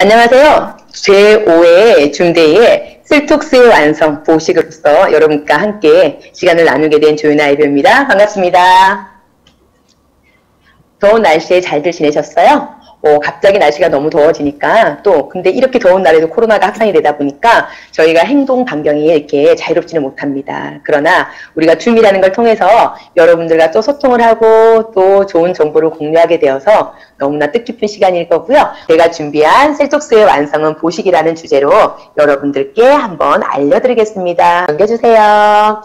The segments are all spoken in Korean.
안녕하세요. 제5회 중대의 쓸톡스의 완성 보식으로서 여러분과 함께 시간을 나누게 된 조윤아 아이들입니다. 반갑습니다. 더운 날씨에 잘들 지내셨어요? 갑자기 날씨가 너무 더워지니까 근데 이렇게 더운 날에도 코로나가 확산이 되다 보니까 저희가 행동 반경이 이렇게 자유롭지는 못합니다. 그러나 우리가 줌이라는 걸 통해서 여러분들과 또 소통을 하고 또 좋은 정보를 공유하게 되어서 너무나 뜻깊은 시간일 거고요. 제가 준비한 셀톡스의 완성은 보식이라는 주제로 여러분들께 한번 알려드리겠습니다. 넘겨주세요.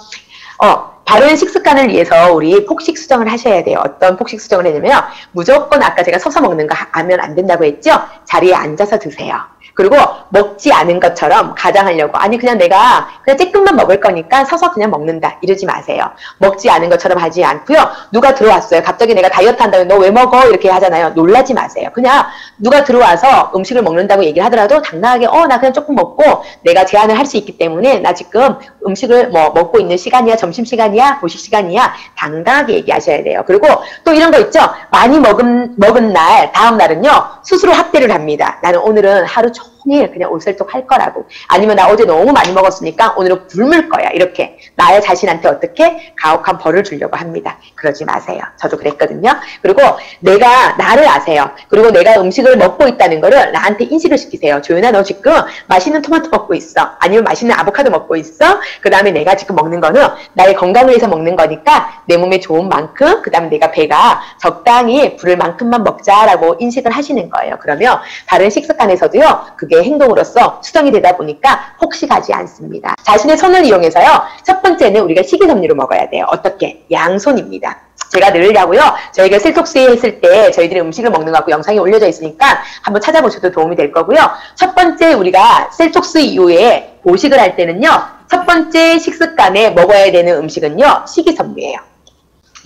바른 식습관을 위해서 우리 폭식 수정을 하셔야 돼요. 어떤 폭식 수정을 해냐면 무조건 아까 제가 서서 먹는 거 하면 안 된다고 했죠? 자리에 앉아서 드세요. 그리고 먹지 않은 것처럼 가장하려고 아니 그냥 내가 그냥 쬐끔만 먹을 거니까 서서 그냥 먹는다 이러지 마세요. 먹지 않은 것처럼 하지 않고요. 누가 들어왔어요. 갑자기 내가 다이어트 한다고 너 왜 먹어? 이렇게 하잖아요. 놀라지 마세요. 그냥 누가 들어와서 음식을 먹는다고 얘기를 하더라도 당당하게 나 그냥 조금 먹고 내가 제한을 할 수 있기 때문에 나 지금 음식을 먹고 있는 시간이야 점심시간이야 보식 시간이야 당당하게 얘기하셔야 돼요. 그리고 또 이런 거 있죠. 많이 먹은 날 다음 날은요. 스스로 학대를 합니다. 나는 오늘은 하루 종일 그냥 올셀톡 할 거라고 아니면 나 어제 너무 많이 먹었으니까 오늘은 굶을 거야 이렇게 나의 자신한테 어떻게 가혹한 벌을 주려고 합니다. 그러지 마세요. 저도 그랬거든요. 그리고 내가 나를 아세요. 그리고 내가 음식을 먹고 있다는 거를 나한테 인식을 시키세요. 조윤아 너 지금 맛있는 토마토 먹고 있어. 아니면 맛있는 아보카도 먹고 있어. 그 다음에 내가 지금 먹는 거는 나의 건강을 위해서 먹는 거니까 내 몸에 좋은 만큼 그 다음에 내가 배가 적당히 부를 만큼만 먹자라고 인식을 하시는 거예요. 그러면 다른 식습관에서도요. 그게 행동으로서 수정이 되다 보니까 혹시가지 않습니다. 자신의 손을 이용해서요. 첫 번째는 우리가 식이섬유를 먹어야 돼요. 어떻게? 양손입니다. 제가 늘으려고요. 저희가 셀톡스에 했을 때 저희들이 음식을 먹는 거 갖고 영상이 올려져 있으니까 한번 찾아보셔도 도움이 될 거고요. 첫 번째 우리가 셀톡스 이후에 보식을 할 때는요. 첫 번째 식습관에 먹어야 되는 음식은요. 식이섬유예요.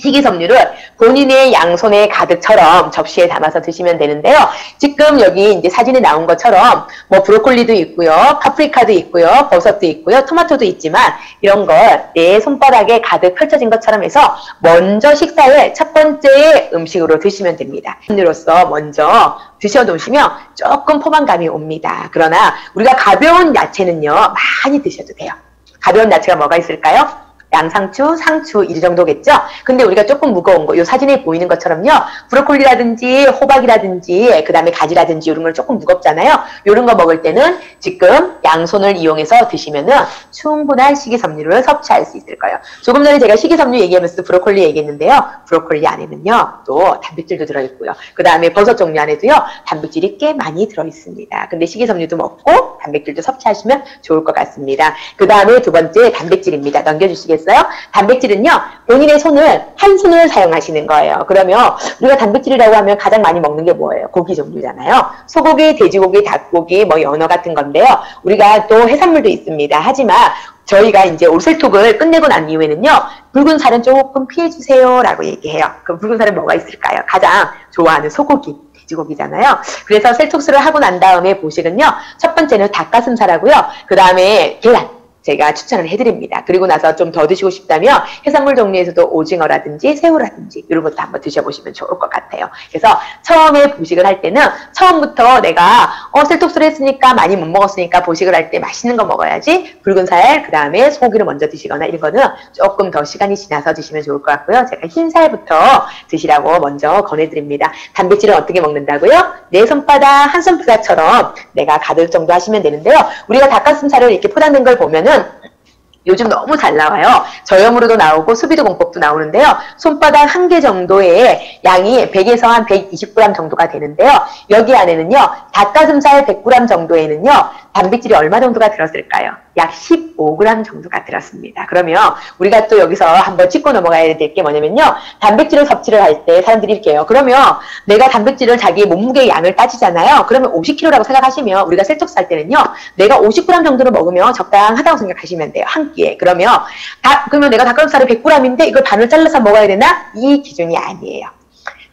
식이섬유를 본인의 양손에 가득처럼 접시에 담아서 드시면 되는데요. 지금 여기 이제 사진에 나온 것처럼 뭐 브로콜리도 있고요. 파프리카도 있고요. 버섯도 있고요. 토마토도 있지만 이런 걸 내 손바닥에 가득 펼쳐진 것처럼 해서 먼저 식사의 첫 번째 음식으로 드시면 됩니다. 음료로서 먼저 드셔놓으시면 조금 포만감이 옵니다. 그러나 우리가 가벼운 야채는요. 많이 드셔도 돼요. 가벼운 야채가 뭐가 있을까요? 양상추, 상추 이 정도겠죠? 근데 우리가 조금 무거운 거, 이 사진에 보이는 것처럼요. 브로콜리라든지 호박이라든지 그 다음에 가지라든지 이런 건 조금 무겁잖아요. 이런 거 먹을 때는 지금 양손을 이용해서 드시면은 충분한 식이섬유를 섭취할 수 있을 거예요. 조금 전에 제가 식이섬유 얘기하면서 브로콜리 얘기했는데요. 브로콜리 안에는요. 또 단백질도 들어있고요. 그 다음에 버섯 종류 안에도요. 단백질이 꽤 많이 들어있습니다. 근데 식이섬유도 먹고 단백질도 섭취하시면 좋을 것 같습니다. 그 다음에 두 번째 단백질입니다. 넘겨주시겠어요? 단백질은요. 본인의 손을 한 손을 사용하시는 거예요. 그러면 우리가 단백질이라고 하면 가장 많이 먹는 게 뭐예요? 고기 종류잖아요. 소고기, 돼지고기, 닭고기, 뭐 연어 같은 건데요. 우리가 또 해산물도 있습니다. 하지만 저희가 이제 올셀톡을 끝내고 난 이후에는요. 붉은 살은 조금 피해주세요 라고 얘기해요. 그럼 붉은 살은 뭐가 있을까요? 가장 좋아하는 소고기. 돼지고기잖아요. 그래서 셀톡스를 하고 난 다음에 보식은요. 첫 번째는 닭가슴살하고요. 그 다음에 계란. 제가 추천을 해드립니다. 그리고 나서 좀 더 드시고 싶다면 해산물 종류에서도 오징어라든지 새우라든지 이런 것도 한번 드셔보시면 좋을 것 같아요. 그래서 처음에 보식을 할 때는 처음부터 내가 셀톡스를 했으니까 많이 못 먹었으니까 보식을 할 때 맛있는 거 먹어야지 붉은 살 그 다음에 소고기를 먼저 드시거나 이런 거는 조금 더 시간이 지나서 드시면 좋을 것 같고요. 제가 흰살부터 드시라고 먼저 권해드립니다. 단백질은 어떻게 먹는다고요? 내 손바닥 한 손바닥처럼 내가 가득 정도 하시면 되는데요. 우리가 닭가슴살을 이렇게 포장된 걸 보면은 요즘 너무 잘 나와요. 저염으로도 나오고 수비드 공법도 나오는데요. 손바닥 한 개 정도의 양이 100에서 한 120g 정도가 되는데요. 여기 안에는요. 닭가슴살 100g 정도에는요. 단백질이 얼마 정도가 들었을까요? 약 15g 정도가 들었습니다. 그러면 우리가 또 여기서 한번 짚고 넘어가야 될 게 뭐냐면요. 단백질을 섭취를 할 때 사람들이 이렇게 해요. 그러면 내가 단백질을 자기 몸무게의 양을 따지잖아요. 그러면 50kg라고 생각하시면 우리가 셀톡스 할 때는요. 내가 50g 정도를 먹으면 적당하다고 생각하시면 돼요. 한 끼에. 그러면 내가 닭가슴살이 100g인데 이걸 반을 잘라서 먹어야 되나? 이 기준이 아니에요.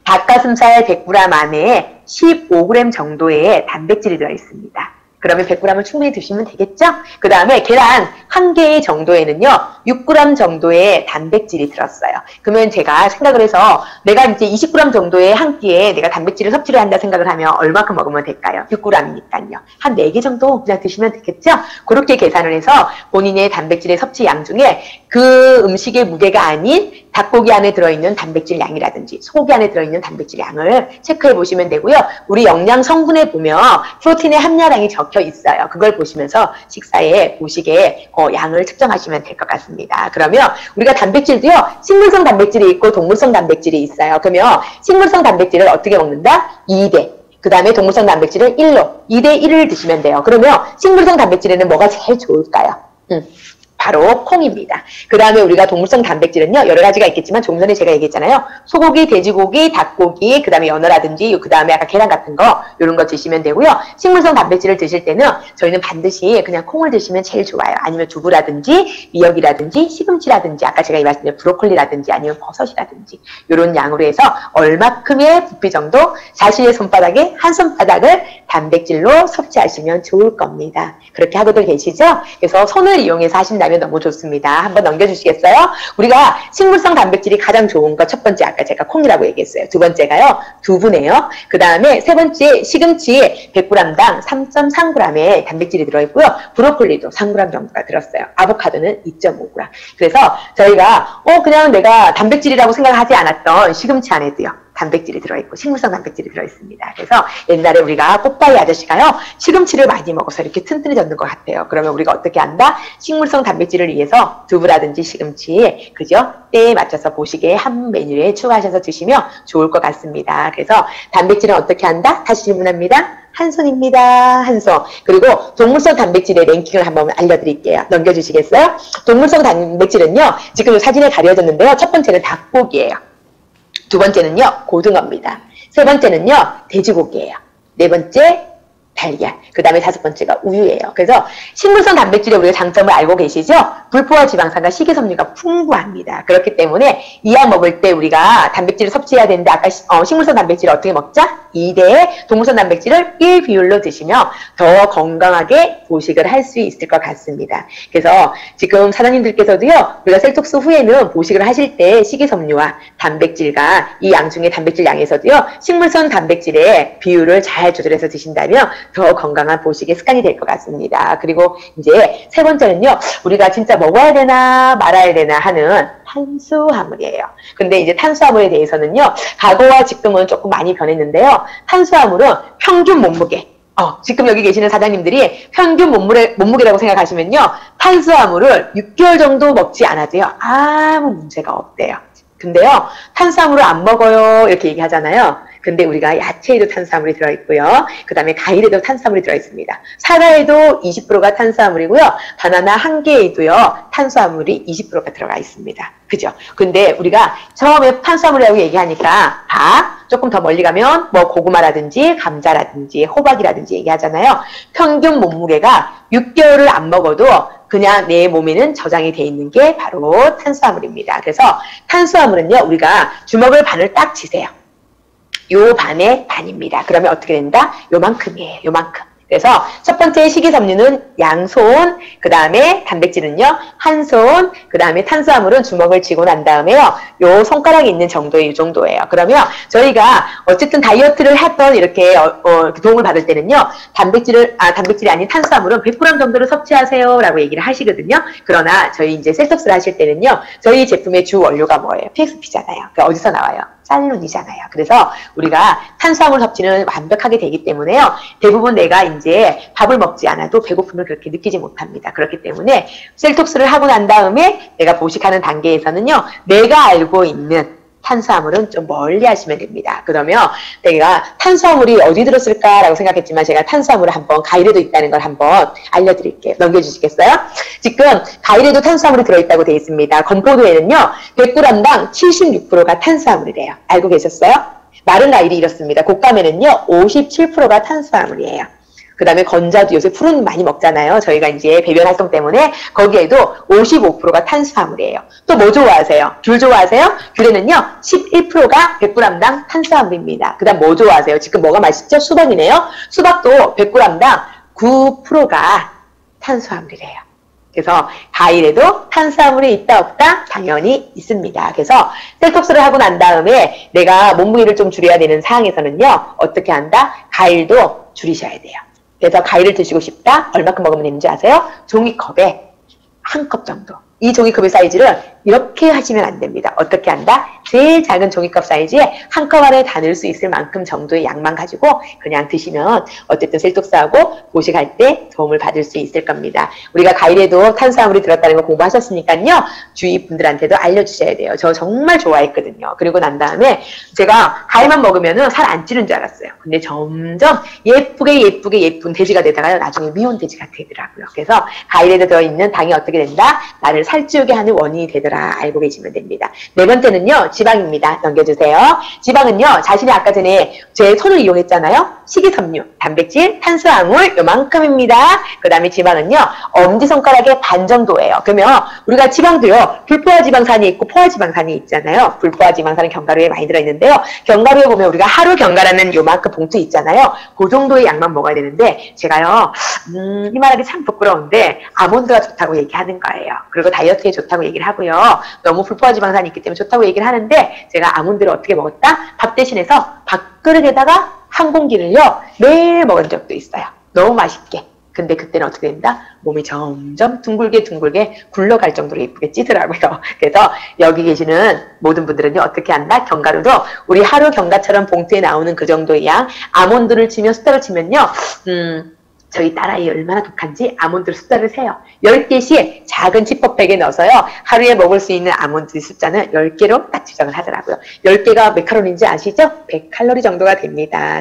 닭가슴살 100g 안에 15g 정도의 단백질이 들어있습니다. 그러면 100g을 충분히 드시면 되겠죠? 그 다음에 계란 1개 정도에는요, 6g 정도의 단백질이 들었어요. 그러면 제가 생각을 해서 내가 이제 20g 정도의 한 끼에 내가 단백질을 섭취를 한다 생각을 하면 얼마큼 먹으면 될까요? 6g이니까요. 한 4개 정도 그냥 드시면 되겠죠? 그렇게 계산을 해서 본인의 단백질의 섭취 양 중에 그 음식의 무게가 아닌 닭고기 안에 들어있는 단백질 양이라든지 소고기 안에 들어있는 단백질 양을 체크해 보시면 되고요. 우리 영양 성분에 보면 프로틴의 함유량이 적혀 있어요. 그걸 보시면서 식사에 보시게 양을 측정하시면 될 것 같습니다. 그러면 우리가 단백질도요. 식물성 단백질이 있고 동물성 단백질이 있어요. 그러면 식물성 단백질을 어떻게 먹는다? 2대. 그 다음에 동물성 단백질을 1로 2대 1을 드시면 돼요. 그러면 식물성 단백질에는 뭐가 제일 좋을까요? 바로 콩입니다. 그 다음에 우리가 동물성 단백질은요, 여러 가지가 있겠지만 조금 전에 제가 얘기했잖아요. 소고기, 돼지고기, 닭고기, 그 다음에 연어라든지, 그 다음에 아까 계란 같은 거, 이런 거 드시면 되고요. 식물성 단백질을 드실 때는 저희는 반드시 그냥 콩을 드시면 제일 좋아요. 아니면 두부라든지, 미역이라든지, 시금치라든지, 아까 제가 말씀드린 브로콜리라든지, 아니면 버섯이라든지, 이런 양으로 해서 얼마큼의 부피 정도 자신의 손바닥에 한 손바닥을 단백질로 섭취하시면 좋을 겁니다. 그렇게 하고들 계시죠? 그래서 손을 이용해서 하신다면 너무 좋습니다. 한번 넘겨주시겠어요? 우리가 식물성 단백질이 가장 좋은 거 첫 번째 아까 제가 콩이라고 얘기했어요. 두 번째가요. 두부네요. 그 다음에 세 번째 시금치 100g당 3.3g의 단백질이 들어있고요. 브로콜리도 3g 정도가 들었어요. 아보카도는 2.5g. 그래서 저희가 그냥 내가 단백질이라고 생각하지 않았던 시금치 안에도요. 단백질이 들어있고 식물성 단백질이 들어있습니다. 그래서 옛날에 우리가 꽃바위 아저씨가요. 시금치를 많이 먹어서 이렇게 튼튼해졌는 것 같아요. 그러면 우리가 어떻게 한다? 식물성 단백질을 위해서 두부라든지 시금치 그죠? 때에 맞춰서 보시게 한 메뉴에 추가하셔서 드시면 좋을 것 같습니다. 그래서 단백질은 어떻게 한다? 다시 질문합니다. 한 손입니다. 한 손. 그리고 동물성 단백질의 랭킹을 한번 알려드릴게요. 넘겨주시겠어요? 동물성 단백질은요. 지금 사진에 가려졌는데요. 첫 번째는 닭고기예요. 두 번째는요, 고등어입니다. 세 번째는요, 돼지고기예요. 네 번째, 달걀. 그 다음에 다섯 번째가 우유예요. 그래서 식물성 단백질의 우리가 장점을 알고 계시죠? 불포화 지방산과 식이섬유가 풍부합니다. 그렇기 때문에 이 약 먹을 때 우리가 단백질을 섭취해야 되는데 아까 식물성 단백질을 어떻게 먹자? 2대 동물성 단백질을 1 비율로 드시면 더 건강하게 보식을 할 수 있을 것 같습니다. 그래서 지금 사장님들께서도요. 우리가 셀톡스 후에는 보식을 하실 때 식이섬유와 단백질과 이 양 중에 단백질 양에서도요. 식물성 단백질의 비율을 잘 조절해서 드신다면 더 건강한 보식의 습관이 될 것 같습니다. 그리고 이제 세 번째는요. 우리가 진짜 먹어야 되나 말아야 되나 하는 탄수화물이에요. 근데 이제 탄수화물에 대해서는요. 과거와 지금은 조금 많이 변했는데요. 탄수화물은 평균 몸무게. 지금 여기 계시는 사장님들이 평균 몸무게라고 생각하시면요. 탄수화물을 6개월 정도 먹지 않아도요. 아무 문제가 없대요. 근데요. 탄수화물을 안 먹어요. 이렇게 얘기하잖아요. 근데 우리가 야채에도 탄수화물이 들어있고요. 그 다음에 과일에도 탄수화물이 들어있습니다. 사과에도 20%가 탄수화물이고요. 바나나 한 개에도요. 탄수화물이 20%가 들어가 있습니다. 그죠? 근데 우리가 처음에 탄수화물이라고 얘기하니까 조금 더 멀리 가면 뭐 고구마라든지 감자라든지 호박이라든지 얘기하잖아요. 평균 몸무게가 6개월을 안 먹어도 그냥 내 몸에는 저장이 돼 있는 게 바로 탄수화물입니다. 그래서 탄수화물은요. 우리가 주먹을 반을 딱 치세요. 요 반의 반입니다. 그러면 어떻게 된다? 요만큼이에요. 요만큼. 그래서 첫 번째 식이섬유는 양손, 그 다음에 단백질은요, 한 손, 그 다음에 탄수화물은 주먹을 쥐고 난 다음에요, 요 손가락이 있는 정도의 이 정도예요. 그러면 저희가 어쨌든 다이어트를 했던 이렇게 도움을 받을 때는요, 단백질이 아닌 탄수화물은 100g 정도를 섭취하세요 라고 얘기를 하시거든요. 그러나 저희 이제 셀톡스를 하실 때는요, 저희 제품의 주 원료가 뭐예요? PXP잖아요. 그러니까 어디서 나와요? 쌀lun이잖아요. 그래서 우리가 탄수화물 섭취는 완벽하게 되기 때문에요. 대부분 내가 이제 밥을 먹지 않아도 배고픔을 그렇게 느끼지 못합니다. 그렇기 때문에 셀톡스를 하고 난 다음에 내가 보식하는 단계에서는요. 내가 알고 있는 탄수화물은 좀 멀리 하시면 됩니다. 그러면 내가 탄수화물이 어디 들었을까라고 생각했지만 제가 탄수화물을 한번 과일에도 있다는 걸 한번 알려드릴게요. 넘겨주시겠어요? 지금 과일에도 탄수화물이 들어있다고 되어 있습니다. 건포도에는요. 100g당 76%가 탄수화물이래요. 알고 계셨어요? 마른 과일이 이렇습니다. 곶감에는요. 57%가 탄수화물이에요. 그 다음에 건자도 요새 푸른 많이 먹잖아요. 저희가 이제 배변 활동 때문에 거기에도 55%가 탄수화물이에요. 또 뭐 좋아하세요? 귤 좋아하세요? 귤에는요 11%가 100g당 탄수화물입니다. 그 다음 뭐 좋아하세요? 지금 뭐가 맛있죠? 수박이네요. 수박도 100g당 9%가 탄수화물이래요. 그래서 과일에도 탄수화물이 있다 없다? 당연히 있습니다. 그래서 셀톡스를 하고 난 다음에 내가 몸무게를 좀 줄여야 되는 상황에서는요. 어떻게 한다? 과일도 줄이셔야 돼요. 그래서 과일을 드시고 싶다? 얼마큼 먹으면 되는지 아세요? 종이컵에 한 컵 정도. 이 종이컵의 사이즈를 이렇게 하시면 안 됩니다. 어떻게 한다? 제일 작은 종이컵 사이즈에 한 컵 안에 다 넣을 수 있을 만큼 정도의 양만 가지고 그냥 드시면 어쨌든 셀톡스하고 보식할 때 도움을 받을 수 있을 겁니다. 우리가 과일에도 탄수화물이 들었다는 거 공부하셨으니까요. 주위 분들한테도 알려주셔야 돼요. 저 정말 좋아했거든요. 그리고 난 다음에 제가 과일만 먹으면 살 안 찌는 줄 알았어요. 근데 점점 예쁜 돼지가 되다가 나중에 미혼 돼지가 되더라고요. 그래서 과일에도 들어있는 당이 어떻게 된다? 나를 살찌우게 하는 원인이 되더라. 알고 계시면 됩니다. 네 번째는요. 지방입니다. 넘겨주세요. 지방은요. 자신이 아까 전에 제 손을 이용했잖아요. 식이섬유, 단백질, 탄수화물 요만큼입니다. 그 다음에 지방은요. 엄지손가락의 반 정도예요. 그러면 우리가 지방도요. 불포화지방산이 있고 포화지방산이 있잖아요. 불포화지방산은 견과류에 많이 들어있는데요. 견과류에 보면 우리가 하루 견과라는 요만큼 봉투 있잖아요. 그 정도의 양만 먹어야 되는데 제가요. 이 말하기 참 부끄러운데 아몬드가 좋다고 얘기하는 거예요. 그리고 다이어트에 좋다고 얘기를 하고요. 너무 불포화지방산이 있기 때문에 좋다고 얘기를 하는데 제가 아몬드를 어떻게 먹었다? 밥 대신해서 밥그릇에다가 한 공기를요. 매일 먹은 적도 있어요. 너무 맛있게. 근데 그때는 어떻게 된다? 몸이 점점 둥글게 굴러갈 정도로 예쁘게 찌더라고요. 그래서 여기 계시는 모든 분들은요. 어떻게 한다? 견과류도 우리 하루 견과처럼 봉투에 나오는 그 정도의 양 아몬드를 치면 숫자를 치면요. 저희 딸아이 얼마나 독한지 아몬드 숫자를 세요. 10개씩 작은 지퍼백에 넣어서요. 하루에 먹을 수 있는 아몬드 숫자는 10개로 딱 지정을 하더라고요. 10개가 몇 칼로리인지 아시죠? 100칼로리 정도가 됩니다.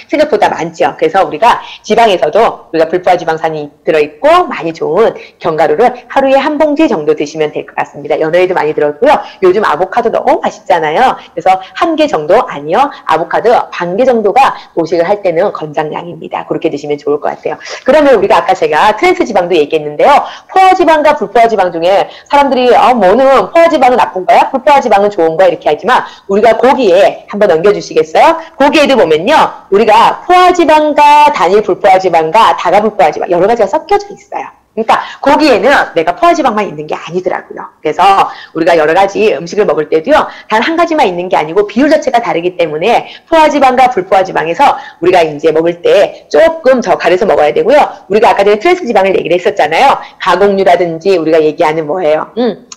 생각보다 많죠. 그래서 우리가 지방에서도 우리가 불포화지방산이 들어있고 많이 좋은 견과류를 하루에 한 봉지 정도 드시면 될 것 같습니다. 연어에도 많이 들어있고요. 요즘 아보카도 너무 맛있잖아요. 그래서 한 개 정도 아니요. 아보카도 반 개 정도가 보식을 할 때는 권장량입니다. 그렇게 드시면 좋을 것 같아요. 그러면 우리가 아까 제가 트랜스 지방도 얘기했는데요. 포화지방과 불포화지방 중에 사람들이 뭐는 포화지방은 나쁜 거야? 불포화지방은 좋은 거야? 이렇게 하지만 우리가 고기에 한번 넘겨주시겠어요? 고기에도 보면요. 우리가 포화지방과 단일 불포화지방과 다가 불포화지방 여러 가지가 섞여져 있어요. 그러니까 고기에는 내가 포화지방만 있는 게 아니더라고요. 그래서 우리가 여러 가지 음식을 먹을 때도요. 단 한 가지만 있는 게 아니고 비율 자체가 다르기 때문에 포화지방과 불포화지방에서 우리가 이제 먹을 때 조금 더 가려서 먹어야 되고요. 우리가 아까 전에 트랜스 지방을 얘기를 했었잖아요. 가공류라든지 우리가 얘기하는 뭐예요?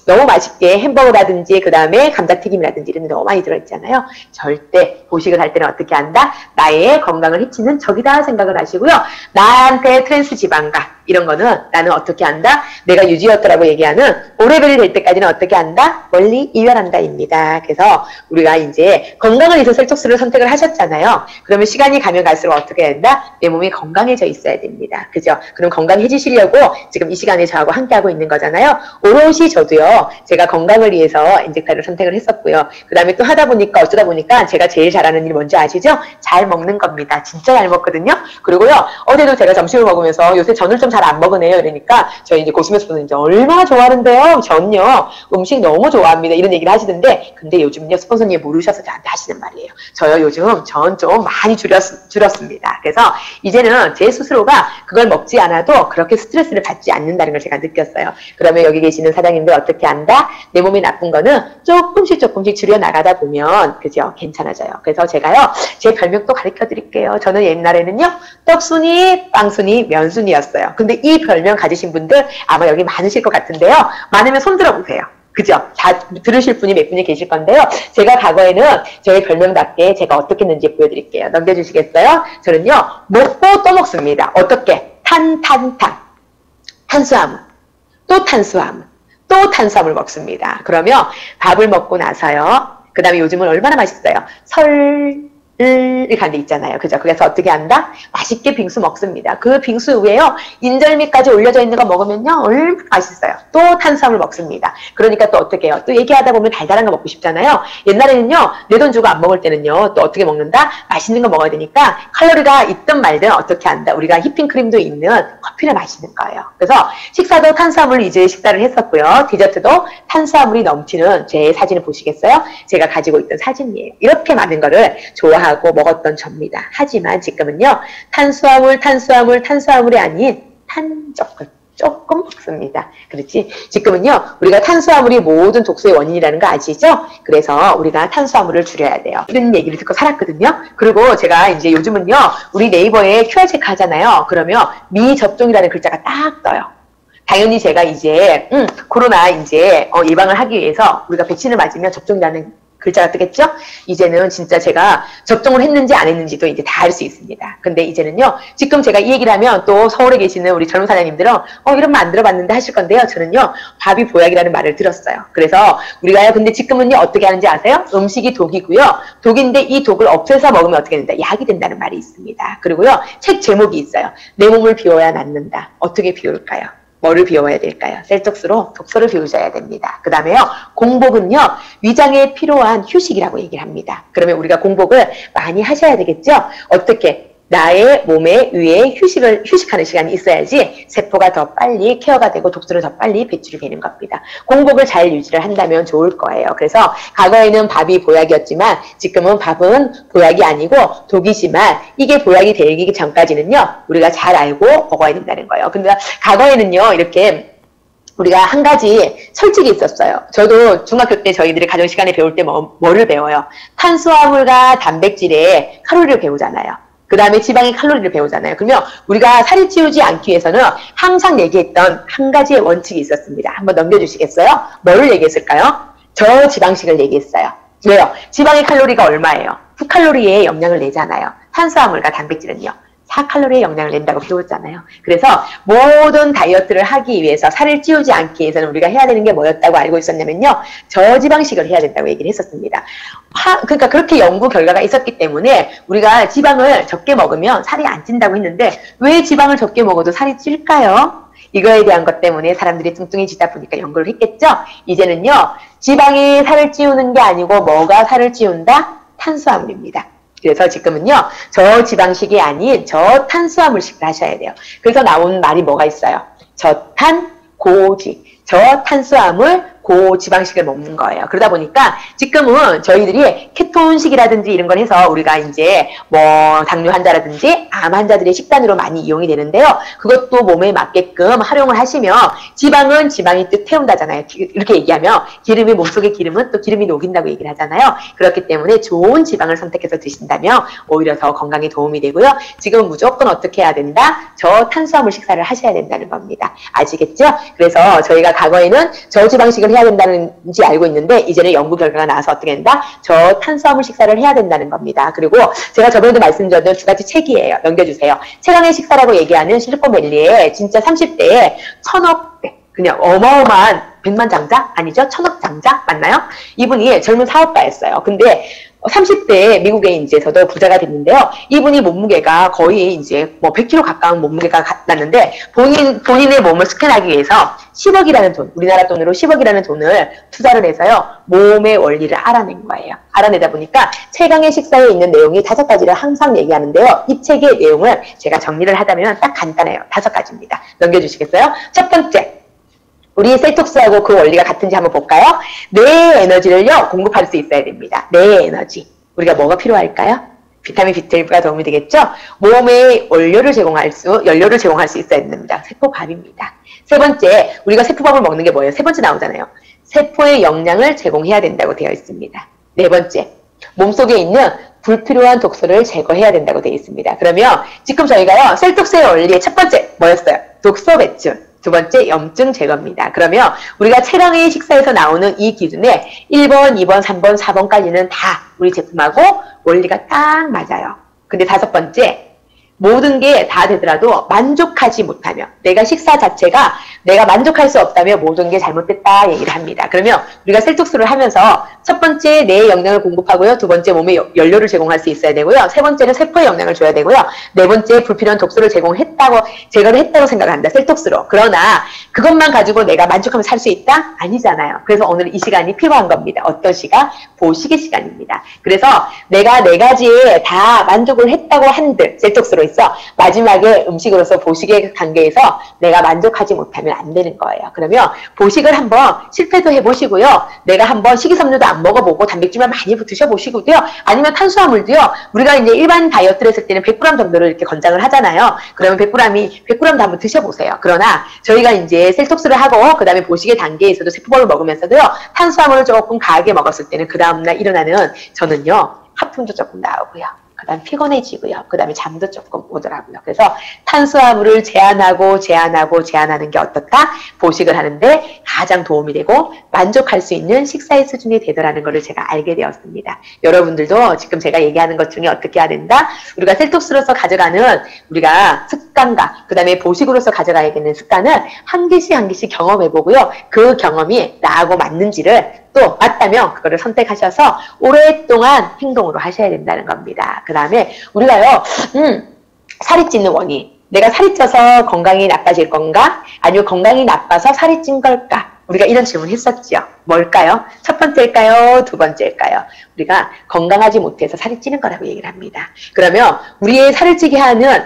너무 맛있게 햄버거라든지 그 다음에 감자튀김이라든지 이런 데 너무 많이 들어있잖아요. 절대 보식을 할 때는 어떻게 한다? 나의 건강을 해치는 적이다 생각을 하시고요. 나한테 트랜스 지방과 이런 거는 나는 어떻게 한다? 내가 유지였더라고 얘기하는 오레벨이 될 때까지는 어떻게 한다? 멀리 이별한다입니다. 그래서 우리가 이제 건강을 위해서 셀톡스를 선택을 하셨잖아요. 그러면 시간이 가면 갈수록 어떻게 된다? 내 몸이 건강해져 있어야 됩니다. 그죠? 그럼 건강해지시려고 지금 이 시간에 저하고 함께하고 있는 거잖아요. 오롯이 저도요. 제가 건강을 위해서 인젝타를 선택을 했었고요. 그 다음에 또 하다 보니까 어쩌다 보니까 제가 제일 잘하는 일이 뭔지 아시죠? 잘 먹는 겁니다. 진짜 잘 먹거든요. 그리고요. 어제도 제가 점심을 먹으면서 요새 전을 좀 잘 안 먹으네요. 이러니까 저희 이제 고수면서는 이제 얼마나 좋아하는데요. 전요. 음식 너무 좋아합니다. 이런 얘기를 하시던데 근데 요즘요. 스폰서님 모르셔서 저한테 하시는 말이에요. 저요 요즘 전 좀 많이 줄였습니다. 그래서 이제는 제 스스로가 그걸 먹지 않아도 그렇게 스트레스를 받지 않는다는 걸 제가 느꼈어요. 그러면 여기 계시는 사장님들 어떻게 한다? 내 몸에 나쁜 거는 조금씩 줄여 나가다 보면 그죠? 괜찮아져요. 그래서 제가요. 제 별명도 가르쳐 드릴게요. 저는 옛날에는요. 떡순이, 빵순이, 면순이였어요. 근데 이 별명 가지신 분들 아마 여기 많으실 것 같은데요. 많으면 손 들어보세요. 그죠? 다 들으실 분이 몇 분이 계실 건데요. 제가 과거에는 저의 별명답게 제가 어떻게 했는지 보여드릴게요. 넘겨주시겠어요? 저는요. 먹고 또 먹습니다. 어떻게? 탄수화물. 또 탄수화물 먹습니다. 그러면 밥을 먹고 나서요. 그 다음에 요즘은 얼마나 맛있어요? 간데 있잖아요. 그죠? 그래서 어떻게 한다? 맛있게 빙수 먹습니다. 그 빙수 위에요. 인절미까지 올려져 있는 거 먹으면요. 얼마나 맛있어요. 또 탄수화물 먹습니다. 그러니까 또 어떻게 해요? 또 얘기하다 보면 달달한 거 먹고 싶잖아요. 옛날에는요. 내 돈 주고 안 먹을 때는요. 또 어떻게 먹는다? 맛있는 거 먹어야 되니까 칼로리가 있든 말든 어떻게 한다? 우리가 휘핑크림도 있는 커피를 마시는 거예요. 그래서 식사도 탄수화물 위주의 식사를 했었고요. 디저트도 탄수화물이 넘치는 제 사진을 보시겠어요? 제가 가지고 있던 사진이에요. 이렇게 많은 거를 좋아하는 좋아하고 먹었던 접니다. 하지만 지금은요, 탄수화물이 아닌 탄저걸 조금 먹습니다. 그렇지? 지금은요, 우리가 탄수화물이 모든 독소의 원인이라는 거 아시죠? 그래서 우리가 탄수화물을 줄여야 돼요. 이런 얘기를 듣고 살았거든요. 그리고 제가 이제 요즘은요, 우리 네이버에 QR 체크 하잖아요. 그러면 미접종이라는 글자가 딱 떠요. 당연히 제가 이제 코로나 이제 예방을 하기 위해서 우리가 백신을 맞으면 접종이라는 글자가 뜨겠죠? 이제는 진짜 제가 접종을 했는지 안 했는지도 이제 다 알 수 있습니다. 근데 이제는요, 지금 제가 이 얘기를 하면 또 서울에 계시는 우리 젊은 사장님들은 이런 말 안 들어봤는데 하실 건데요. 저는요, 밥이 보약이라는 말을 들었어요. 그래서 우리가요, 근데 지금은요, 어떻게 하는지 아세요? 음식이 독이고요. 독인데 이 독을 없애서 먹으면 어떻게 된다? 약이 된다는 말이 있습니다. 그리고요, 책 제목이 있어요. 내 몸을 비워야 낫는다. 어떻게 비울까요? 뭐를 비워야 될까요? 셀톡스로 독소를 비우셔야 됩니다. 그 다음에요, 공복은요, 위장에 필요한 휴식이라고 얘기를 합니다. 그러면 우리가 공복을 많이 하셔야 되겠죠? 어떻게? 나의 몸에 위에 휴식하는 시간이 있어야지 세포가 더 빨리 케어가 되고 독소를 더 빨리 배출이 되는 겁니다. 공복을 잘 유지를 한다면 좋을 거예요. 그래서 과거에는 밥이 보약이었지만 지금은 밥은 보약이 아니고 독이지만 이게 보약이 되기 전까지는요, 우리가 잘 알고 먹어야 된다는 거예요. 근데 과거에는요, 이렇게 우리가 한 가지 철칙이 있었어요. 저도 중학교 때 저희들이 가정 시간에 배울 때 뭐를 배워요? 탄수화물과 단백질의 칼로리를 배우잖아요. 그 다음에 지방의 칼로리를 배우잖아요. 그러면 우리가 살이 찌우지 않기 위해서는 항상 얘기했던 한 가지의 원칙이 있었습니다. 한번 넘겨주시겠어요? 뭐를 얘기했을까요? 저지방식을 얘기했어요. 왜요? 지방의 칼로리가 얼마예요? 9칼로리의 영향을 내잖아요. 탄수화물과 단백질은요, 4칼로리의 영향을 낸다고 배웠잖아요. 그래서 모든 다이어트를 하기 위해서, 살을 찌우지 않기 위해서는 우리가 해야 되는 게 뭐였다고 알고 있었냐면요, 저지방식을 해야 된다고 얘기를 했었습니다. 그러니까 그렇게 연구 결과가 있었기 때문에 우리가 지방을 적게 먹으면 살이 안 찐다고 했는데 왜 지방을 적게 먹어도 살이 찔까요? 이거에 대한 것 때문에 사람들이 뚱뚱해지다 보니까 연구를 했겠죠? 이제는요, 지방이 살을 찌우는 게 아니고 뭐가 살을 찌운다? 탄수화물입니다. 그래서 지금은요, 저지방식이 아닌 저탄수화물식을 하셔야 돼요. 그래서 나온 말이 뭐가 있어요? 저탄, 고지. 저탄수화물, 고지방식을 먹는 거예요. 그러다 보니까 지금은 저희들이 케톤식이라든지 이런 걸 해서 우리가 이제 뭐 당뇨 환자라든지 암 환자들의 식단으로 많이 이용이 되는데요. 그것도 몸에 맞게끔 활용을 하시면 지방은 지방이 뜻 태운다잖아요. 이렇게 얘기하면 기름이, 몸속의 기름은 또 기름이 녹인다고 얘기를 하잖아요. 그렇기 때문에 좋은 지방을 선택해서 드신다면 오히려 더 건강에 도움이 되고요. 지금은 무조건 어떻게 해야 된다? 저탄수화물 식사를 하셔야 된다는 겁니다. 아시겠죠? 그래서 저희가 과거에는 저지방식을 해야 된다는지 알고 있는데 이제는 연구 결과가 나와서 어떻게 된다? 저탄수화물 식사를 해야 된다는 겁니다. 그리고 제가 저번에도 말씀드렸던 두 가지 책이에요. 넘겨주세요. 최강의 식사라고 얘기하는 실리콘밸리의 진짜 30대에 1000억 그냥 어마어마한 100만 장자? 아니죠? 1000억 장자? 맞나요? 이분이 젊은 사업가였어요. 근데 30대에 미국에 이제서도 부자가 됐는데요. 이분이 몸무게가 거의 이제 뭐 100kg 가까운 몸무게가 났는데 본인의 몸을 스캔하기 위해서 10억이라는 돈, 우리나라 돈으로 10억이라는 돈을 투자를 해서요. 몸의 원리를 알아낸 거예요. 알아내다 보니까 최강의 식사에 있는 내용이 5가지를 항상 얘기하는데요. 이 책의 내용을 제가 정리를 하자면 딱 간단해요. 5가지입니다. 넘겨주시겠어요? 첫 번째. 우리 셀톡스하고 그 원리가 같은지 한번 볼까요? 뇌의 에너지를요, 공급할 수 있어야 됩니다. 뇌의 에너지. 우리가 뭐가 필요할까요? 비타민 B12가 도움이 되겠죠? 몸에 연료를 제공할 수 있어야 됩니다. 세포밥입니다. 세 번째, 우리가 세포밥을 먹는 게 뭐예요? 세 번째 나오잖아요. 세포의 영양을 제공해야 된다고 되어 있습니다. 네 번째, 몸속에 있는 불필요한 독소를 제거해야 된다고 되어 있습니다. 그러면 지금 저희가요, 셀톡스의 원리의 첫 번째 뭐였어요? 독소 배출. 두 번째, 염증 제거입니다. 그러면 우리가 최강의 식사에서 나오는 이 기준에 1번, 2번, 3번, 4번까지는 다 우리 제품하고 원리가 딱 맞아요. 근데 5번째, 모든 게 다 되더라도 만족하지 못하면, 내가 식사 자체가 내가 만족할 수 없다면 모든 게 잘못됐다 얘기를 합니다. 그러면 우리가 셀톡스를 하면서 첫 번째 뇌에 영양을 공급하고요. 두 번째 몸에 연료를 제공할 수 있어야 되고요. 세 번째는 세포에 영양을 줘야 되고요. 네 번째 불필요한 독소를 제거를 했다고 생각한다. 셀톡스로. 그러나 그것만 가지고 내가 만족하면 살 수 있다? 아니잖아요. 그래서 오늘 이 시간이 필요한 겁니다. 어떤 시간? 보식의 시간입니다. 그래서 내가 4가지에 다 만족을 했다고 한들, 셀톡스로 있어. 마지막에 음식으로서 보식의 단계에서 내가 만족하지 못하면 안 되는 거예요. 그러면 보식을 한번 실패도 해보시고요. 내가 한번 식이섬유도 안 먹어보고 단백질만 많이 드셔보시고요. 아니면 탄수화물도요. 우리가 이제 일반 다이어트를 했을 때는 100g 정도를 이렇게 권장을 하잖아요. 그러면 100g도 한번 드셔보세요. 그러나 저희가 이제 셀톡스를 하고 그 다음에 보식의 단계에서도 세포밥을 먹으면서도요. 탄수화물을 조금 과하게 먹었을 때는 그 다음날 일어나는 저는요. 하품도 조금 나오고요. 그 다음 피곤해지고요. 그 다음에 잠도 조금 오더라고요. 그래서 탄수화물을 제한하는 게 어떻다? 보식을 하는데 가장 도움이 되고 만족할 수 있는 식사의 수준이 되더라는 것을 제가 알게 되었습니다. 여러분들도 지금 제가 얘기하는 것 중에 어떻게 해야 된다? 우리가 셀톡스로서 가져가는 우리가 습관과 그 다음에 보식으로서 가져가야 되는 습관을 한 개씩 경험해보고요. 그 경험이 나하고 맞는지를 또 맞다면 그거를 선택하셔서 오랫동안 행동으로 하셔야 된다는 겁니다. 그 다음에 우리가요, 살이 찌는 원인. 내가 살이 쪄서 건강이 나빠질 건가? 아니면 건강이 나빠서 살이 찐 걸까? 우리가 이런 질문 했었죠. 뭘까요? 첫 번째일까요? 두 번째일까요? 우리가 건강하지 못해서 살이 찌는 거라고 얘기를 합니다. 그러면 우리의 살을 찌게 하는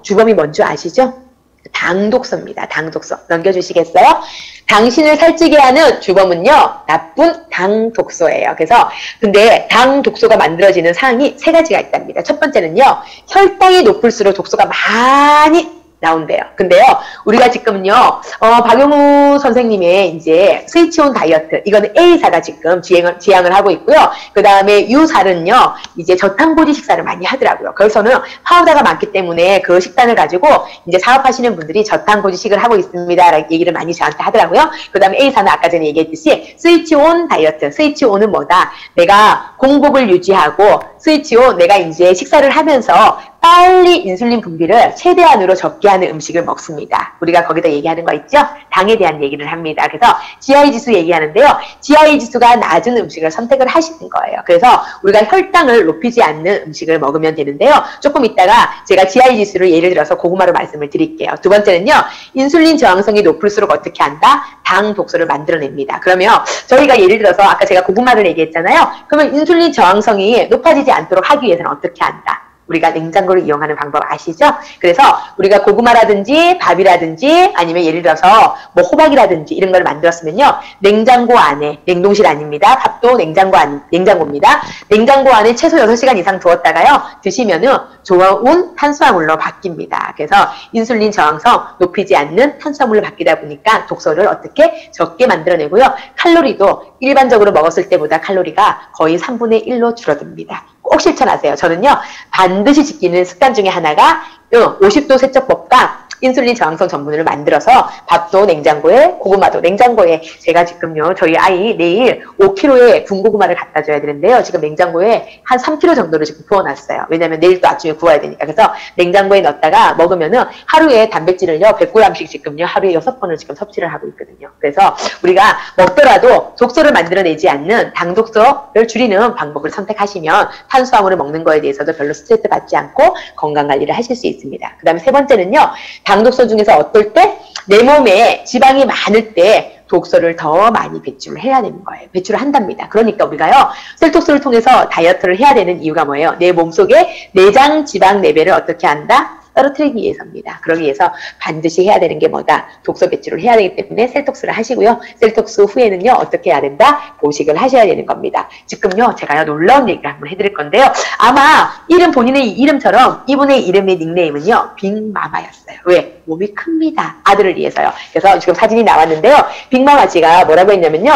주범이 뭔지 아시죠? 당독소입니다. 당독소. 넘겨주시겠어요? 당신을 살찌게 하는 주범은요, 나쁜 당독소예요. 그래서, 근데 당독소가 만들어지는 상황이 세 가지가 있답니다. 첫 번째는요, 혈당이 높을수록 독소가 많이 나온대요. 근데요, 우리가 지금요, 박용우 선생님의 이제 스위치온 다이어트, 이거는 A사가 지금 지향을 하고 있고요. 그 다음에 U사는요, 이제 저탄고지 식사를 많이 하더라고요. 거기서는 파우더가 많기 때문에 그 식단을 가지고 이제 사업하시는 분들이 저탄고지식을 하고 있습니다. 라는 얘기를 많이 저한테 하더라고요. 그 다음에 A사는 아까 전에 얘기했듯이 스위치온 다이어트, 스위치온은 뭐다? 내가 공복을 유지하고 스위치온 내가 이제 식사를 하면서 빨리 인슐린 분비를 최대한으로 적게 하는 음식을 먹습니다. 우리가 거기다 얘기하는 거 있죠? 당에 대한 얘기를 합니다. 그래서 GI 지수 얘기하는데요. GI 지수가 낮은 음식을 선택을 하시는 거예요. 그래서 우리가 혈당을 높이지 않는 음식을 먹으면 되는데요. 조금 이따가 제가 GI 지수를 예를 들어서 고구마로 말씀을 드릴게요. 두 번째는요. 인슐린 저항성이 높을수록 어떻게 한다? 당 독소를 만들어냅니다. 그러면 저희가 예를 들어서 아까 제가 고구마를 얘기했잖아요. 그러면 인슐린 저항성이 높아지지 않도록 하기 위해서는 어떻게 한다? 우리가 냉장고를 이용하는 방법 아시죠? 그래서 우리가 고구마라든지 밥이라든지 아니면 예를 들어서 뭐 호박이라든지 이런 걸 만들었으면요. 냉장고 안에, 냉동실 아닙니다. 밥도 냉장고입니다. 냉장고 안에 최소 6시간 이상 두었다가요. 드시면은 좋은 탄수화물로 바뀝니다. 그래서 인슐린 저항성 높이지 않는 탄수화물로 바뀌다 보니까 독소를 어떻게 적게 만들어내고요. 칼로리도 일반적으로 먹었을 때보다 칼로리가 거의 3분의 1로 줄어듭니다. 꼭 실천하세요. 저는요. 반드시 지키는 습관 중에 하나가 50도 세척법과 인슐린 저항성 전분을 만들어서 밥도 냉장고에 고구마도 냉장고에 제가 지금요. 저희 아이 내일 5kg의 군고구마를 갖다 줘야 되는데요. 지금 냉장고에 한 3kg 정도를 지금 부어놨어요. 왜냐면 내일 또 아침에 구워야 되니까. 그래서 냉장고에 넣었다가 먹으면은 하루에 단백질을요. 100g씩 지금요. 하루에 6번을 지금 섭취를 하고 있거든요. 그래서 우리가 먹더라도 독소를 만들어내지 않는 당독소를 줄이는 방법을 선택하시면 탄수화물을 먹는 거에 대해서도 별로 스트레스 받지 않고 건강관리를 하실 수 있습니다. 그 다음에 세 번째는요. 당독소 중에서 어떨 때? 내 몸에 지방이 많을 때 독소를 더 많이 배출을 해야 되는 거예요. 배출을 한답니다. 그러니까 우리가요. 셀톡스를 통해서 다이어트를 해야 되는 이유가 뭐예요? 내 몸속에 내장 지방 레벨을 어떻게 한다? 떨어뜨리기 위해서입니다. 그러기 위해서 반드시 해야 되는 게 뭐다? 독소 배출을 해야 되기 때문에 셀톡스를 하시고요. 셀톡스 후에는요. 어떻게 해야 된다? 보식을 하셔야 되는 겁니다. 지금요. 제가요. 놀라운 얘기를 한번 해드릴 건데요. 아마 본인의 이름처럼 이분의 이름의 닉네임은요. 빅마마였어요. 왜? 몸이 큽니다. 아들을 위해서요. 그래서 지금 사진이 나왔는데요. 빅마마 씨가 뭐라고 했냐면요.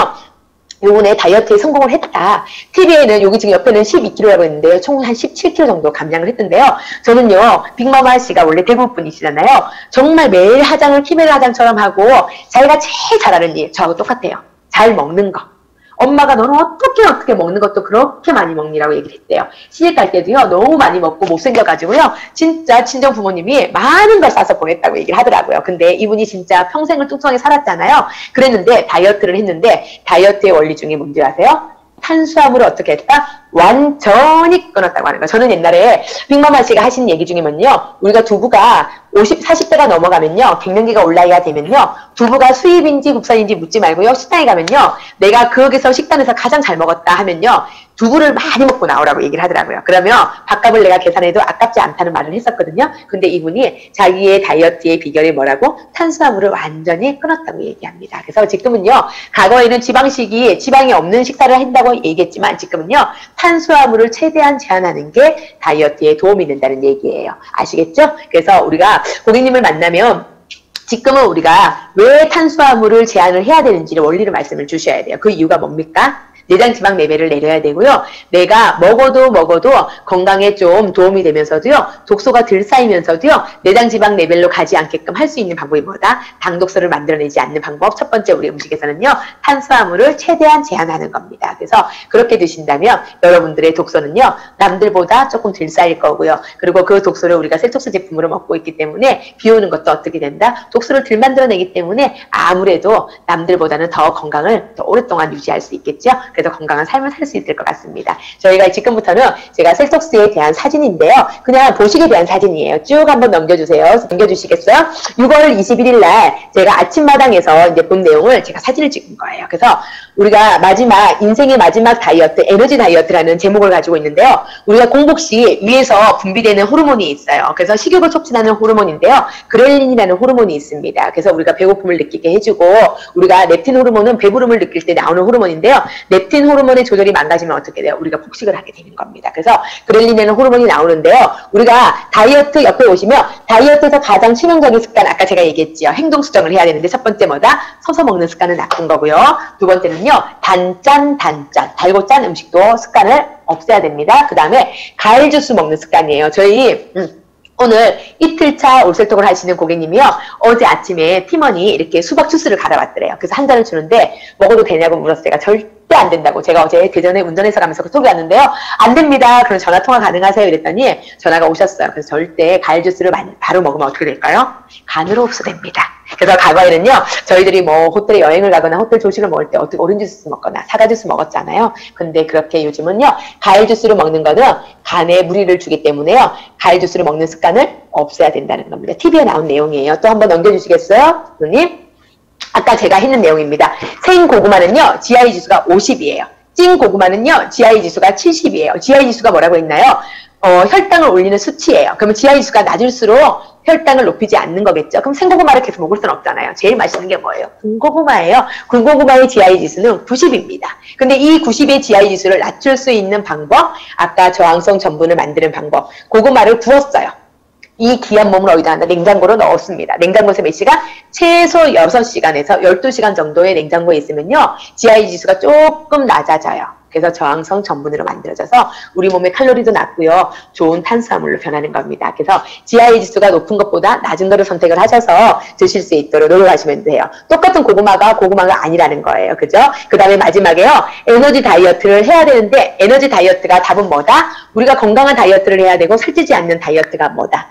요번에 다이어트에 성공을 했다. TV에는 여기 지금 옆에는 12kg라고 했는데요. 총 한 17kg 정도 감량을 했던데요. 저는요. 빅마마 씨가 원래 대구 분이시잖아요. 정말 매일 화장을 키메라 화장처럼 하고 자기가 제일 잘하는 일 저하고 똑같아요. 잘 먹는 거. 엄마가 너는 어떻게 먹는 것도 그렇게 많이 먹니라고 얘기를 했대요. 시집 갈 때도요. 너무 많이 먹고 못생겨가지고요. 진짜 친정 부모님이 많은 걸 싸서 보냈다고 얘기를 하더라고요. 근데 이분이 진짜 평생을 뚱뚱하게 살았잖아요. 그랬는데 다이어트를 했는데 다이어트의 원리 중에 뭔지 아세요? 탄수화물을 어떻게 했다? 완전히 끊었다고 하는 거예요. 저는 옛날에 빅마마 씨가 하신 얘기 중에 뭐냐 우리가 두부가 40대가 넘어가면요. 갱년기가 올라야 되면요. 두부가 수입인지 국산인지 묻지 말고요. 식당에 가면요. 내가 거기서 식단에서 가장 잘 먹었다 하면요. 두부를 많이 먹고 나오라고 얘기를 하더라고요. 그러면 밥값을 내가 계산해도 아깝지 않다는 말을 했었거든요. 근데 이분이 자기의 다이어트의 비결이 뭐라고? 탄수화물을 완전히 끊었다고 얘기합니다. 그래서 지금은요, 과거에는 지방이 없는 식사를 한다고 얘기했지만 지금은요, 탄수화물을 최대한 제한하는 게 다이어트에 도움이 된다는 얘기예요. 아시겠죠? 그래서 우리가 고객님을 만나면 지금은 우리가 왜 탄수화물을 제한을 해야 되는지를 원리를 말씀을 주셔야 돼요. 그 이유가 뭡니까? 내장 지방 레벨을 내려야 되고요. 내가 먹어도 건강에 좀 도움이 되면서도요. 독소가 덜 쌓이면서도요. 내장 지방 레벨로 가지 않게끔 할 수 있는 방법이 뭐다? 당독소를 만들어내지 않는 방법. 첫 번째 우리 음식에서는요. 탄수화물을 최대한 제한하는 겁니다. 그래서 그렇게 드신다면 여러분들의 독소는요. 남들보다 조금 덜 쌓일 거고요. 그리고 그 독소를 우리가 셀톡스 제품으로 먹고 있기 때문에 비우는 것도 어떻게 된다? 독소를 덜 만들어내기 때문에 아무래도 남들보다는 더 건강을 더 오랫동안 유지할 수 있겠죠. 그래서 건강한 삶을 살 수 있을 것 같습니다. 저희가 지금부터는 제가 셀톡스에 대한 사진인데요. 그냥 보시게 대한 사진이에요. 쭉 한번 넘겨주세요. 넘겨주시겠어요? 6월 21일 날 제가 아침마당에서 이제 본 내용을 제가 사진을 찍은 거예요. 그래서 우리가 인생의 마지막 다이어트, 에너지 다이어트라는 제목을 가지고 있는데요. 우리가 공복 시 위에서 분비되는 호르몬이 있어요. 그래서 식욕을 촉진하는 호르몬인데요. 그렐린이라는 호르몬이 있습니다. 그래서 우리가 배고픔을 느끼게 해주고, 우리가 렙틴 호르몬은 배부름을 느낄 때 나오는 호르몬인데요. 렙틴 호르몬의 조절이 망가지면 어떻게 돼요? 우리가 폭식을 하게 되는 겁니다. 그래서 그렐린이라는 호르몬이 나오는데요. 우리가 다이어트 옆에 오시면 다이어트에서 가장 치명적인 습관, 아까 제가 얘기했지요. 행동 수정을 해야 되는데 첫 번째 뭐다? 서서 먹는 습관은 나쁜 거고요. 두 번째는요. 단짠, 달고 짠 음식도 습관을 없애야 됩니다. 그 다음에 과일 주스 먹는 습관이에요. 저희 오늘 이틀차 올셀톡을 하시는 고객님이요. 어제 아침에 팀원이 이렇게 수박 주스를 갈아왔더래요. 그래서 한 잔을 주는데 먹어도 되냐고 물었어요. 제가 절대 안 된다고. 제가 어제 대전에 운전해서 가면서 톡이 왔는데요. 안 됩니다. 그럼 전화통화 가능하세요? 이랬더니 전화가 오셨어요. 그래서 절대 과일 주스를 바로 먹으면 어떻게 될까요? 간으로 흡수됩니다. 그래서 과거에는요, 저희들이 뭐 호텔에 여행을 가거나 호텔 조식을 먹을 때 어떻게 오렌지 주스 먹거나 사과 주스 먹었잖아요. 근데 그렇게 요즘은요, 과일 주스를 먹는 거는 간에 무리를 주기 때문에요, 과일 주스를 먹는 습관을 없애야 된다는 겁니다. TV에 나온 내용이에요. 또 한번 넘겨주시겠어요? 누님? 아까 제가 했는 내용입니다. 생고구마는요, GI 지수가 50이에요. 찐 고구마는요, GI 지수가 70이에요. GI 지수가 뭐라고 했나요? 혈당을 올리는 수치예요. 그러면 GI 지수가 낮을수록 혈당을 높이지 않는 거겠죠. 그럼 생고구마를 계속 먹을 수는 없잖아요. 제일 맛있는 게 뭐예요? 군고구마예요. 군고구마의 GI 지수는 90입니다. 근데 이 90의 GI 지수를 낮출 수 있는 방법, 아까 저항성 전분을 만드는 방법, 고구마를 구웠어요. 이 귀한 몸을 어디다 냉장고로 넣었습니다. 냉장고에서 몇 시간? 최소 6시간에서 12시간 정도의 냉장고에 있으면요, GI 지수가 조금 낮아져요. 그래서 저항성 전분으로 만들어져서 우리 몸의 칼로리도 낮고요, 좋은 탄수화물로 변하는 겁니다. 그래서 GI 지수가 높은 것보다 낮은 거를 선택을 하셔서 드실 수 있도록 노력하시면 돼요. 똑같은 고구마가 아니라는 거예요. 그죠? 그 다음에 마지막에요, 에너지 다이어트를 해야 되는데, 에너지 다이어트가 답은 뭐다? 우리가 건강한 다이어트를 해야 되고 살찌지 않는 다이어트가 뭐다?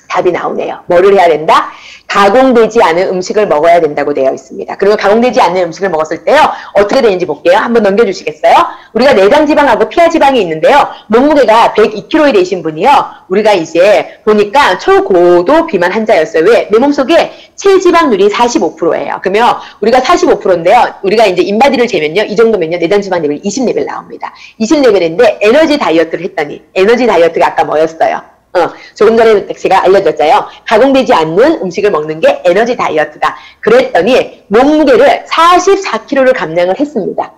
답이 나오네요. 뭐를 해야 된다? 가공되지 않은 음식을 먹어야 된다고 되어 있습니다. 그리고 가공되지 않는 음식을 먹었을 때요, 어떻게 되는지 볼게요. 한번 넘겨주시겠어요? 우리가 내장지방하고 피하지방이 있는데요, 몸무게가 102kg 되신 분이요, 우리가 이제 보니까 초고도 비만 환자였어요. 왜? 내 몸속에 체지방률이 45%예요. 그러면 우리가 45%인데요, 우리가 이제 인바디를 재면요, 이 정도면요, 내장지방 레벨 20레벨 나옵니다. 20레벨인데 에너지 다이어트를 했더니, 에너지 다이어트가 아까 뭐였어요? 조금 전에 제가 알려줬잖아요. 가공되지 않는 음식을 먹는 게 에너지 다이어트다. 그랬더니 몸무게를 44kg를 감량을 했습니다.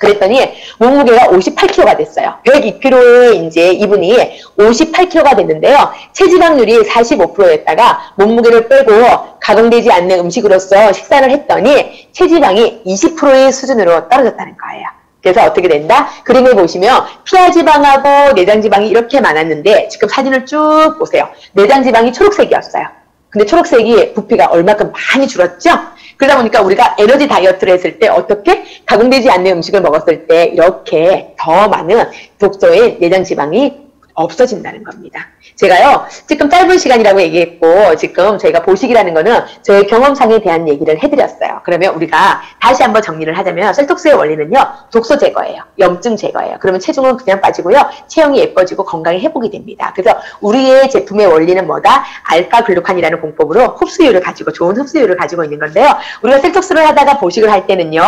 그랬더니 몸무게가 58kg가 됐어요. 102kg에 이제 이분이 58kg가 됐는데요. 체지방률이 45%였다가 몸무게를 빼고 가공되지 않는 음식으로서 식사를 했더니 체지방이 20%의 수준으로 떨어졌다는 거예요. 그래서 어떻게 된다? 그림을 보시면 피하지방하고 내장지방이 이렇게 많았는데 지금 사진을 쭉 보세요. 내장지방이 초록색이었어요. 근데 초록색이 부피가 얼마큼 많이 줄었죠? 그러다 보니까 우리가 에너지 다이어트를 했을 때 어떻게? 가공되지 않는 음식을 먹었을 때 이렇게 더 많은 독소의 내장지방이 없어진다는 겁니다. 제가요, 지금 짧은 시간이라고 얘기했고, 지금 저희가 보식이라는 거는 저의 경험상에 대한 얘기를 해드렸어요. 그러면 우리가 다시 한번 정리를 하자면, 셀톡스의 원리는요, 독소 제거예요. 염증 제거예요. 그러면 체중은 그냥 빠지고요, 체형이 예뻐지고 건강이 회복이 됩니다. 그래서 우리의 제품의 원리는 뭐다? 알파글루칸이라는 공법으로 흡수율을 가지고, 좋은 흡수율을 가지고 있는 건데요. 우리가 셀톡스를 하다가 보식을 할 때는요,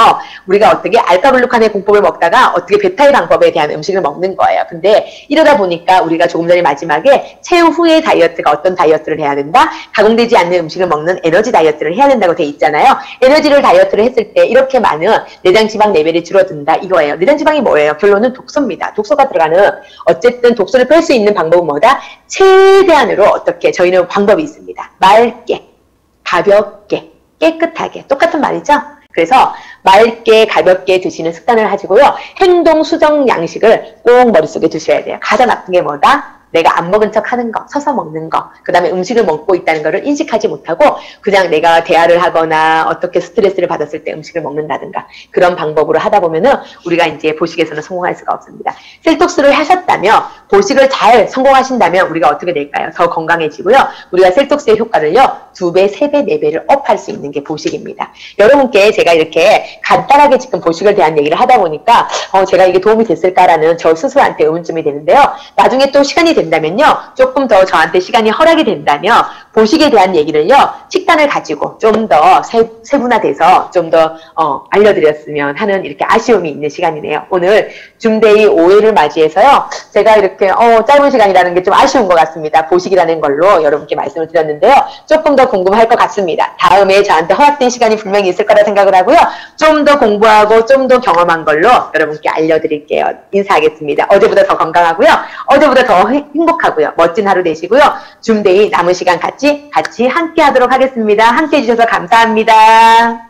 우리가 어떻게 알파글루칸의 공법을 먹다가 어떻게 베타의 방법에 대한 음식을 먹는 거예요. 근데 이러다 보니까 우리가 조금 전에 마지막에 체후 후의 다이어트가 어떤 다이어트를 해야 된다? 가공되지 않는 음식을 먹는 에너지 다이어트를 해야 된다고 돼 있잖아요. 에너지를 다이어트를 했을 때 이렇게 많은 내장지방 레벨이 줄어든다 이거예요. 내장지방이 뭐예요? 결론은 독소입니다. 독소가 들어가는 어쨌든 독소를 뺄 수 있는 방법은 뭐다? 최대한으로 어떻게 저희는 방법이 있습니다. 맑게, 가볍게, 깨끗하게 똑같은 말이죠. 그래서 맑게 가볍게 드시는 습관을 가지고요. 행동 수정 양식을 꼭 머릿속에 두셔야 돼요. 가장 나쁜 게 뭐다? 내가 안 먹은 척 하는 거, 서서 먹는 거, 그 다음에 음식을 먹고 있다는 것을 인식하지 못하고 그냥 내가 대화를 하거나 어떻게 스트레스를 받았을 때 음식을 먹는다든가 그런 방법으로 하다 보면은 우리가 이제 보식에서는 성공할 수가 없습니다. 셀톡스를 하셨다면 보식을 잘 성공하신다면 우리가 어떻게 될까요? 더 건강해지고요. 우리가 셀톡스의 효과를요 2배, 3배, 4배를 업할 수 있는 게 보식입니다. 여러분께 제가 이렇게 간단하게 지금 보식을 대한 얘기를 하다 보니까 제가 이게 도움이 됐을까라는 저 스스로한테 의문점이 되는데요. 나중에 또 시간이 된다면요. 조금 더 저한테 시간이 허락이 된다면 보식에 대한 얘기를요. 식단을 가지고 좀 더 세분화돼서 좀 더 알려드렸으면 하는 이렇게 아쉬움이 있는 시간이네요. 오늘 줌데이 5회를 맞이해서요. 제가 이렇게 짧은 시간이라는 게 좀 아쉬운 것 같습니다. 보식이라는 걸로 여러분께 말씀을 드렸는데요. 조금 더 궁금할 것 같습니다. 다음에 저한테 허락된 시간이 분명히 있을 거라 생각을 하고요. 좀 더 공부하고 좀 더 경험한 걸로 여러분께 알려드릴게요. 인사하겠습니다. 어제보다 더 건강하고요. 어제보다 더 행복하고요. 멋진 하루 되시고요. 줌데이 남은 시간 같이 함께 하도록 하겠습니다. 함께 해주셔서 감사합니다.